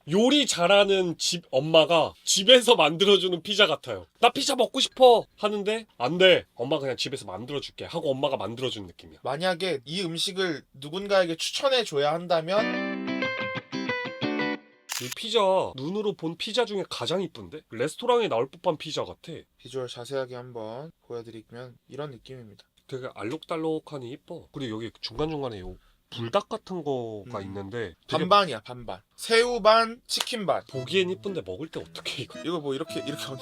요리 잘하는 집 엄마가 집에서 만들어주는 피자 같아요. 나 피자 먹고 싶어 하는데 안 돼. 엄마 그냥 집에서 만들어줄게 하고 엄마가 만들어준 느낌이야. 만약에 이 음식을 누군가에게 추천해줘야 한다면 이 피자 눈으로 본 피자 중에 가장 이쁜데? 레스토랑에 나올 법한 피자 같아. 비주얼 자세하게 한번 보여드리면 이런 느낌입니다. 되게 알록달록하니 이뻐. 그리고 여기 중간중간에 요 불닭 같은 거가 있는데 되게 반반이야 반반. 새우 반 치킨 반. 보기엔 이쁜데 먹을 때 어떡해 이거. 이거 뭐 이렇게 얹어.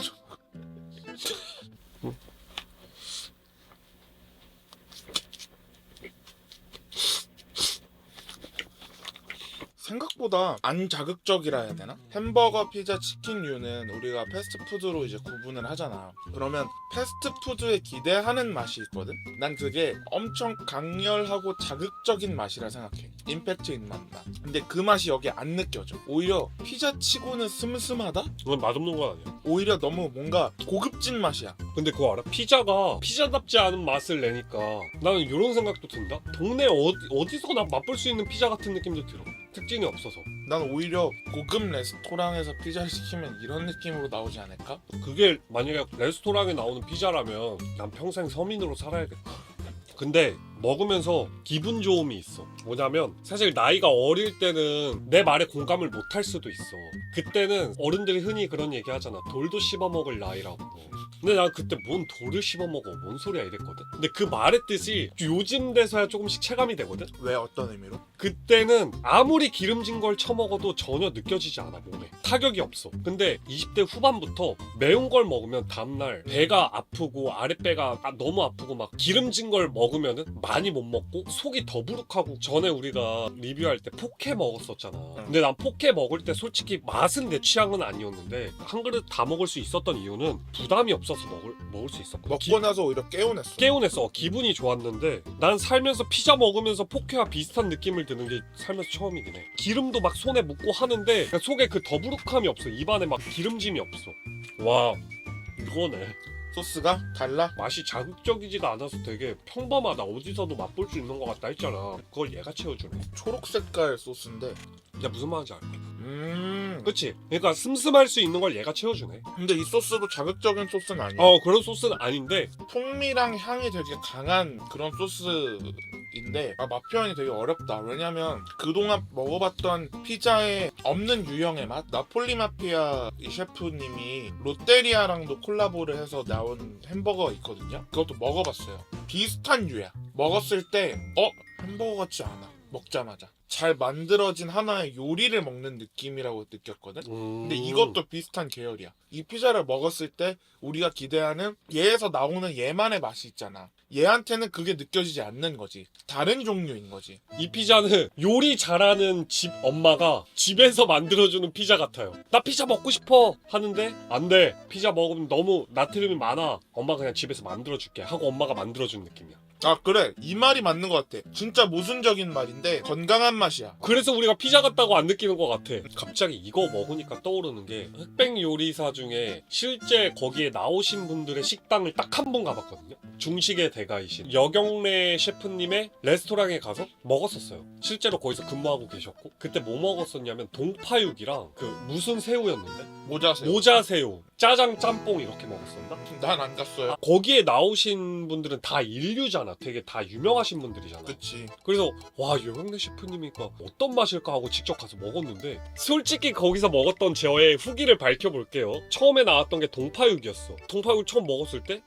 생각보다 안 자극적이라 해야 되나? 햄버거, 피자, 치킨류는 우리가 패스트푸드로 이제 구분을 하잖아. 그러면 패스트푸드에 기대하는 맛이 있거든? 난 그게 엄청 강렬하고 자극적인 맛이라 생각해. 임팩트 있는 맛. 근데 그 맛이 여기 안 느껴져. 오히려 피자 치고는 슴슴하다? 이건 맛없는 건 아니야. 오히려 너무 뭔가 고급진 맛이야. 근데 그거 알아? 피자가 피자답지 않은 맛을 내니까 나는 이런 생각도 든다. 동네 어디서나 맛볼 수 있는 피자 같은 느낌도 들어. 특징이 없어서. 난 오히려 고급 레스토랑에서 피자를 시키면 이런 느낌으로 나오지 않을까? 그게 만약에 레스토랑에 나오는 피자라면 난 평생 서민으로 살아야겠다. 근데 먹으면서 기분 좋음이 있어. 뭐냐면 사실 나이가 어릴 때는 내 말에 공감을 못 할 수도 있어. 그때는 어른들이 흔히 그런 얘기 하잖아. 돌도 씹어 먹을 나이라고. 근데 난 그때 뭔 돌을 씹어 먹어 뭔 소리야 이랬거든. 근데 그 말의 뜻이 요즘 돼서야 조금씩 체감이 되거든. 왜 어떤 의미로? 그때는 아무리 기름진 걸 처먹어도 전혀 느껴지지 않아 몸에. 타격이 없어. 근데 20대 후반부터 매운 걸 먹으면 다음날 배가 아프고 아랫배가 너무 아프고 막 기름진 걸 먹으면은 많이 못 먹고 속이 더부룩하고. 전에 우리가 리뷰할 때 포케 먹었었잖아. 근데 난 포케 먹을 때 솔직히 맛은 내 취향은 아니었는데 한 그릇 다 먹을 수 있었던 이유는 부담이 없어서 먹을 수 있었거든. 먹고 나서 오히려 개운했어. 개운했어. 기분이 좋았는데 난 살면서 피자 먹으면서 포케와 비슷한 느낌을 드는 게 살면서 처음이긴 해. 기름도 막 손에 묻고 하는데 속에 그 더부룩함이 없어. 입안에 막 기름짐이 없어. 와 이거네. 소스가 달라? 맛이 자극적이지가 않아서 되게 평범하다. 어디서도 맛볼 수 있는 것 같다 했잖아. 그걸 얘가 채워주네. 초록 색깔 소스인데 야 무슨 말인지 알까? 그치? 그러니까 슴슴할 수 있는 걸 얘가 채워주네. 근데 이 소스도 자극적인 소스는 아니야. 그런 소스는 아닌데 풍미랑 향이 되게 강한 그런 소스인데 맛 표현이 되게 어렵다. 왜냐면 그동안 먹어봤던 피자에 없는 유형의 맛? 나폴리 마피아 이 셰프님이 롯데리아랑도 콜라보를 해서 나온 햄버거가 있거든요. 그것도 먹어봤어요. 비슷한 류야. 먹었을 때 햄버거 같지 않아. 먹자마자 잘 만들어진 하나의 요리를 먹는 느낌이라고 느꼈거든. 근데 이것도 비슷한 계열이야. 이 피자를 먹었을 때 우리가 기대하는 얘에서 나오는 얘만의 맛이 있잖아. 얘한테는 그게 느껴지지 않는 거지. 다른 종류인 거지. 이 피자는 요리 잘하는 집 엄마가 집에서 만들어주는 피자 같아요. 나 피자 먹고 싶어 하는데 안 돼. 피자 먹으면 너무 나트륨이 많아. 엄마 그냥 집에서 만들어줄게 하고 엄마가 만들어준 느낌이야. 아 그래, 이 말이 맞는 것 같아. 진짜 모순적인 말인데 건강한 맛이야. 그래서 우리가 피자 같다고 안 느끼는 것 같아. 갑자기 이거 먹으니까 떠오르는 게 흑백 요리사 중에 실제 거기에 나오신 분들의 식당을 딱 한 번 가봤거든요. 중식의 대가이신 여경래 셰프님의 레스토랑에 가서 먹었었어요. 실제로 거기서 근무하고 계셨고 그때 뭐 먹었었냐면 동파육이랑 그 무슨 새우였는데? 모자세요. 모자새우, 짜장 짬뽕 이렇게 먹었었나? 난 안 갔어요. 거기에 나오신 분들은 다 인류잖아. 되게 다 유명하신 분들이잖아. 그치. 그래서 와 여경래 셰프님이니까 어떤 맛일까 하고 직접 가서 먹었는데 솔직히 거기서 먹었던 저의 후기를 밝혀볼게요. 처음에 나왔던 게 동파육이었어. 동파육 처음 먹었을 때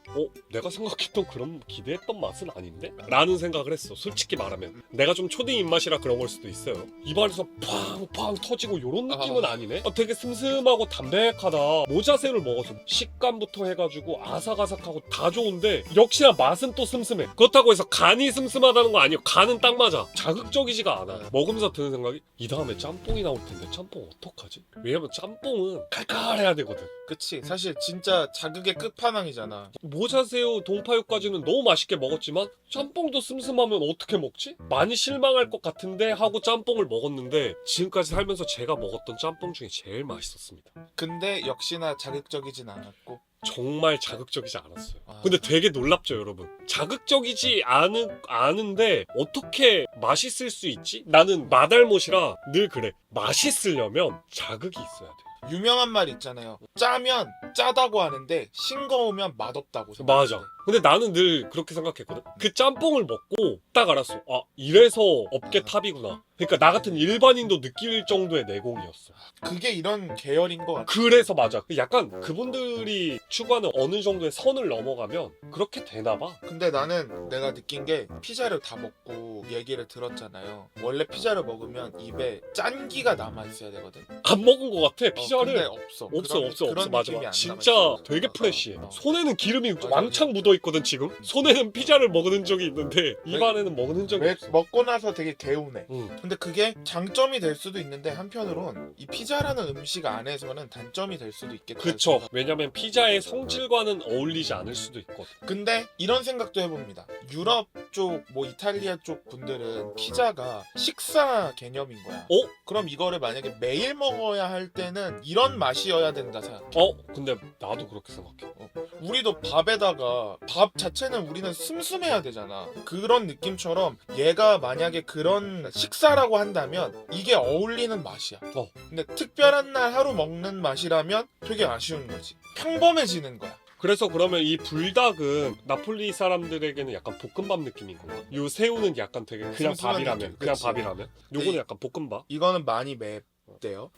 내가 생각했던 그런 기대했던 맛은 아닌데? 라는 생각을 했어. 솔직히 말하면 내가 좀 초딩 입맛이라 그런 걸 수도 있어요. 입안에서 팡팡 터지고 요런 느낌은 아니네. 되게 슴슴하고 담백하다. 모자새우를 먹어서 식감부터 해가지고 아삭아삭하고 다 좋은데 역시나 맛은 또 슴슴해. 그렇다고 해서 간이 슴슴하다는 거 아니에요. 간은 딱 맞아. 자극적이지가 않아. 먹으면서 드는 생각이 이 다음에 짬뽕이 나올 텐데 짬뽕 어떡하지? 왜냐면 짬뽕은 칼칼해야 되거든. 그치. 사실 진짜 자극의 끝판왕이잖아. 모자새우 동파육까지는 너무 맛있게 먹었지만 짬뽕도 슴슴하면 어떻게 먹지? 많이 실망할 것 같은데 하고 짬뽕을 먹었는데 지금까지 살면서 제가 먹었던 짬뽕 중에 제일 맛있었습니다. 근데 역시나 자극적이진 않았고 정말 자극적이지 않았어요. 아. 근데 되게 놀랍죠, 여러분. 자극적이지 않은데 어떻게 맛있을 수 있지? 나는 마달못이라 늘 그래. 맛있으려면 자극이 있어야 돼. 유명한 말 있잖아요. 짜면 짜다고 하는데 싱거우면 맛없다고 맞아. 생각해. 근데 나는 늘 그렇게 생각했거든. 그 짬뽕을 먹고 딱 알았어. 아, 이래서 업계 탑이구나. 그러니까 나 같은 일반인도 느낄 정도의 내공이었어. 그게 이런 계열인 것 같아. 그래서 맞아. 약간 그분들이 추구하는 어느 정도의 선을 넘어가면 그렇게 되나 봐. 근데 나는 내가 느낀 게 피자를 다 먹고 얘기를 들었잖아요. 원래 피자를 먹으면 입에 짠기가 남아 있어야 되거든. 안 먹은 것 같아, 피자를. 근데 없어. 없어. 그런 맞아. 느낌이 안 진짜 남아있어. 되게 프레쉬해. 어. 손에는 기름이 맞아. 왕창 묻어있거든, 지금. 손에는 피자를 먹은 흔적이 있는데 입안에는 먹은 흔적이 왜 없어. 먹고 나서 되게 개운해. 응. 근데 그게 장점이 될 수도 있는데 한편으론 이 피자라는 음식 안에서는 단점이 될 수도 있겠다. 그쵸. 왜냐면 피자의 성질과는 어울리지 않을 수도 있거든. 근데 이런 생각도 해봅니다. 유럽 쪽, 뭐 이탈리아 쪽 분들은 피자가 식사 개념인 거야. 그럼 이거를 만약에 매일 먹어야 할 때는 이런 맛이어야 된다 생각해. 근데 나도 그렇게 생각해. 우리도 밥에다가 밥 자체는 우리는 슴슴해야 되잖아. 그런 느낌처럼 얘가 만약에 그런 식사라고 한다면 이게 어울리는 맛이야. 근데 특별한 날 하루 먹는 맛이라면 되게 아쉬운 거지. 평범해지는 거야. 그래서 그러면 이 불닭은 나폴리 사람들에게는 약간 볶음밥 느낌인 건가? 요 새우는 약간 되게 그냥 슴슴한 밥이라면, 느낌, 그냥 그치. 밥이라면. 요거는 이- 약간 볶음밥. 이거는 많이 맵대요.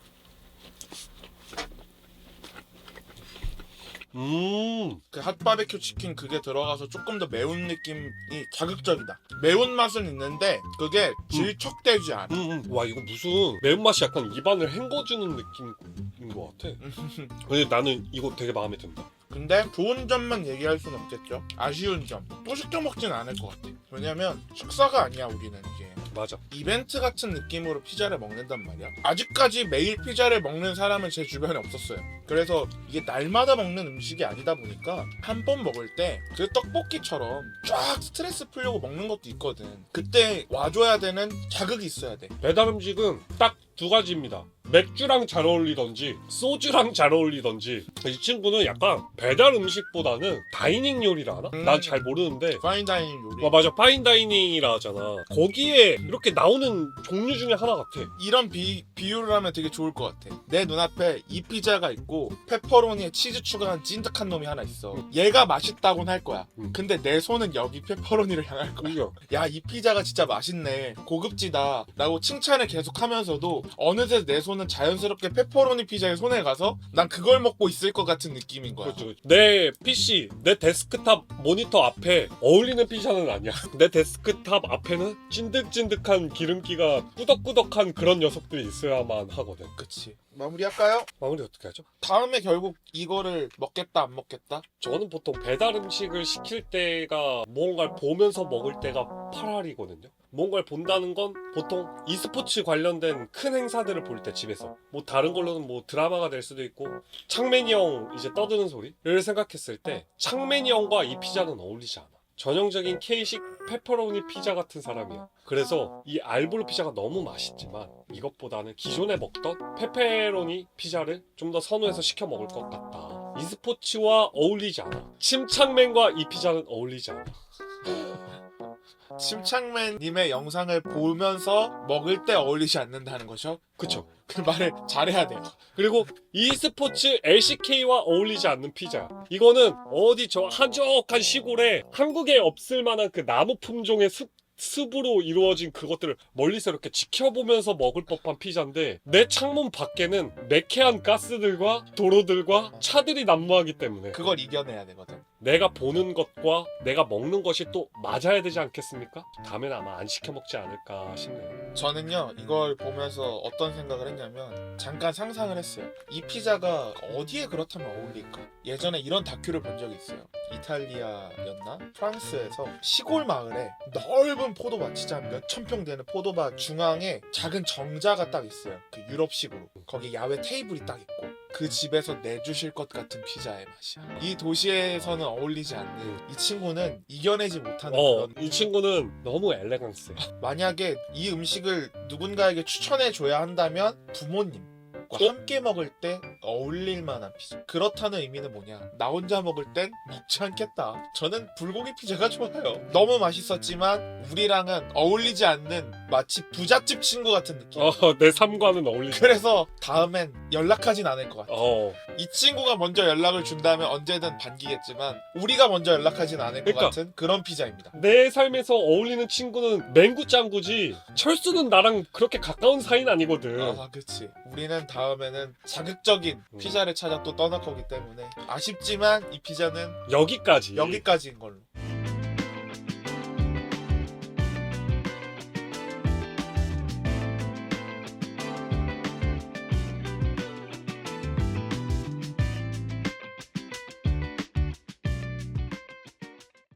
그 핫바베큐 치킨 그게 들어가서 조금 더 매운 느낌이 자극적이다. 매운맛은 있는데 그게 질척대지 않아. 와, 이거 무슨 매운맛이 약간 입안을 헹궈주는 느낌인 것 같아. 근데 나는 이거 되게 마음에 든다. 근데 좋은 점만 얘기할 수는 없겠죠. 아쉬운 점. 또 시켜 먹진 않을 것 같아. 왜냐면 식사가 아니야 우리는 이게. 맞아. 이벤트 같은 느낌으로 피자를 먹는단 말이야. 아직까지 매일 피자를 먹는 사람은 제 주변에 없었어요. 그래서 이게 날마다 먹는 음식이 아니다 보니까 한 번 먹을 때 그 떡볶이처럼 쫙 스트레스 풀려고 먹는 것도 있거든. 그때 와줘야 되는 자극이 있어야 돼. 배달 음식은 딱 두 가지입니다. 맥주랑 잘 어울리던지 소주랑 잘 어울리던지. 이 친구는 약간 배달 음식보다는 다이닝 요리라 하나? 난 잘 모르는데 파인다이닝 요리. 맞아, 파인다이닝이라 하잖아. 거기에 이렇게 나오는 종류 중에 하나 같아. 이런 비유를 하면 되게 좋을 것 같아. 내 눈앞에 이 피자가 있고 페퍼로니에 치즈 추가한 찐득한 놈이 하나 있어. 얘가 맛있다고는 할 거야. 근데 내 손은 여기 페퍼로니를 향할 거야. 그죠? 야, 이 피자가 진짜 맛있네. 고급지다. 라고 칭찬을 계속 하면서도 어느새 내 손은 자연스럽게 페퍼로니 피자의 손에 가서 난 그걸 먹고 있을 것 같은 느낌인 거야. 그렇죠. 내 PC, 내 데스크탑 모니터 앞에 어울리는 피자는 아니야. 내 데스크탑 앞에는 찐득찐득한 기름기가 꾸덕꾸덕한 그런 녀석들이 있어야만 하거든. 그치. 마무리할까요? 마무리 어떻게 하죠? 다음에 결국 이거를 먹겠다 안 먹겠다? 저는 보통 배달 음식을 시킬 때가 뭔가를 보면서 먹을 때가 8할이거든요. 뭔가를 본다는 건 보통 e스포츠 관련된 큰 행사들을 볼 때 집에서 뭐 다른 걸로는 뭐 드라마가 될 수도 있고 창맨이 형 이제 떠드는 소리를 생각했을 때 창맨이 형과 이 피자는 어울리지 않아. 전형적인 K식 페퍼로니 피자 같은 사람이야. 그래서 이 알보르 피자가 너무 맛있지만 이것보다는 기존에 먹던 페페로니 피자를 좀 더 선호해서 시켜 먹을 것 같다. e스포츠와 어울리지 않아. 침착맨과 이 피자는 어울리지 않아. 침착맨님의 영상을 보면서 먹을 때 어울리지 않는다는 거죠? 그쵸? 그 말을 잘해야 돼요. 그리고 e스포츠 LCK와 어울리지 않는 피자. 이거는 어디 저 한적한 시골에 한국에 없을 만한 그 나무 품종의 습으로 이루어진 그것들을 멀리서 이렇게 지켜보면서 먹을 법한 피자인데 내 창문 밖에는 매캐한 가스들과 도로들과 차들이 난무하기 때문에 그걸 이겨내야 되거든. 내가 보는 것과 내가 먹는 것이 또 맞아야 되지 않겠습니까? 다음에는 아마 안 시켜 먹지 않을까 싶네요. 저는요 이걸 보면서 어떤 생각을 했냐면 잠깐 상상을 했어요. 이 피자가 어디에 그렇다면 어울릴까? 예전에 이런 다큐를 본 적이 있어요. 이탈리아였나? 프랑스에서 시골 마을에 넓은 포도밭, 진짜 한 몇천 평 되는 포도밭 중앙에 작은 정자가 딱 있어요. 그 유럽식으로. 거기 야외 테이블이 딱 있고 그 집에서 내주실 것 같은 피자의 맛이야. 이 도시에서는 어울리지 않는 이 친구는 이겨내지 못하는 그런. 이 친구는 너무 엘레강스해. 만약에 이 음식을 누군가에게 추천해 줘야 한다면 부모님 가족과 함께 먹을 때 어울릴 만한 피자. 그렇다는 의미는 뭐냐? 나 혼자 먹을 땐 먹지 않겠다. 저는 불고기 피자가 좋아요. 너무 맛있었지만 우리랑은 어울리지 않는 마치 부잣집 친구 같은 느낌. 내 삶과는 어울리지. 그래서 다음엔 연락하진 않을 것 같아. 어. 이 친구가 먼저 연락을 준다면 언제든 반기겠지만 우리가 먼저 연락하진 않을 것 그러니까. 같은 그런 피자입니다. 내 삶에서 어울리는 친구는 맹구짱구지 철수는 나랑 그렇게 가까운 사이는 아니거든. 아, 그치. 우리는 다음에는 자극적인 피자를 찾아 또 떠날 거기 때문에 아쉽지만 이 피자는 여기까지. 여기까지인 걸로.